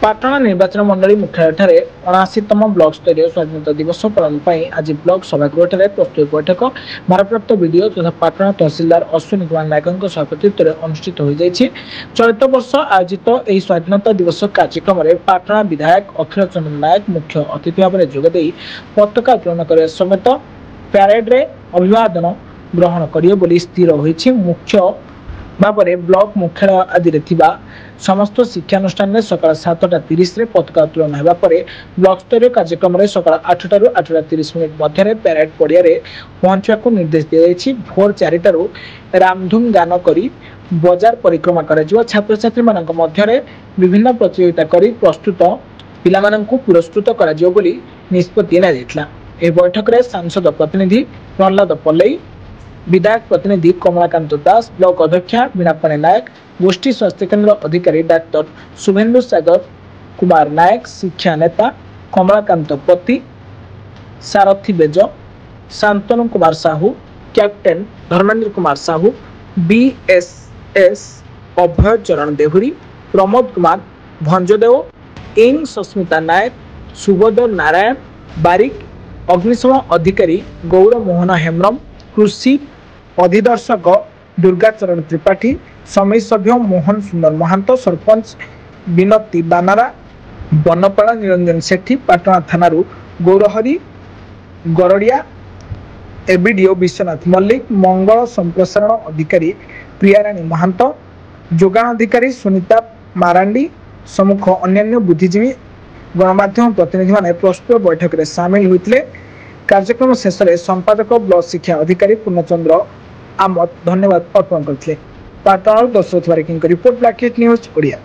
पाटना निर्वाचन मंडली मुख्यालय 79तम ब्लॉक स्तरीय स्वाधीनता दिवस पालन आज ब्लॉक सभागृह प्रस्तुत बैठक भारप्राप्त विडीओ तथा पाटना तहसीलदार अश्विनी कुमार नायक सभापतित्व अनुष्ठित हो चलित वर्ष आयोजित यह स्वाधीनता दिवस कार्यक्रम में पाटना विधायक अखिल चंद्र नायक मुख्य अतिथि भाव में जोगदे पताका उत्तोलन करने समेत प्यारेड रे अभिवादन ग्रहण करेंगे स्थिर होती मुख्य भाव में ब्लॉक मुख्यालय आदि समस्त शिक्षानुष्ठान में सकाल 7:30 पताका उत्तोलन होगा ब्लॉक स्तरीय कार्यक्रम में सकाल 8 ରୁ 8:30 मध्य प्यारेड पड़िया पहुंचा निर्देश दी भोर 4 रामधुम गान कर बजार परिक्रमा कर छात्र छात्री मध्य विभिन्न प्रतियोगिता कर प्रस्तुत पिला पुरस्कृत कर निष्पत्ति नि बैठक में सांसद प्रतिनिधि प्रहलाद पल्लई विधायक प्रतिनिधि कमलाकांत दास ब्लॉक अध्यक्षा वीणापाणी नायक गोष्ठी स्वास्थ्य केन्द्र अधिकारी डाक्टर शुभेन्दु सागर कुमार नायक शिक्षा नेता कमलाकांत पति सारथी बेज शांतनु कुमार साहू कैप्टेन धर्मेंद्र कुमार साहू बीएसएस अभय चरण देहुरी प्रमोद कुमार भंजदेव इंग सस्मिता नायक सुबोध नारायण बारिक अग्निशम अधिकारी गौर मोहन हेम्रम कृषि अधिदर्शक दुर्गाचरण त्रिपाठी समिति सभ्य मोहन सुंदर महांत सरपंच विनती बानारा बनपाला निरंजन सेठी पाटना थाना गौरहरी गरड़िया एबीडीओ विश्वनाथ मल्लिक मंगल संप्रसारण अधिकारी प्रियाराणी महांत जोगाण अधिकारी सुनीता मारांडी सम्मुख अन्य बुद्धिजीवी गणमाध्यम प्रतिनिधि माने प्रस्तुत बैठक में सामिल होते कार्यक्रम शेष में संपादक ब्लॉक शिक्षा अधिकारी पूर्णचंद्र आमत धन्यवाद अर्पण करते। Patna Dasharath Varik report black news Odia.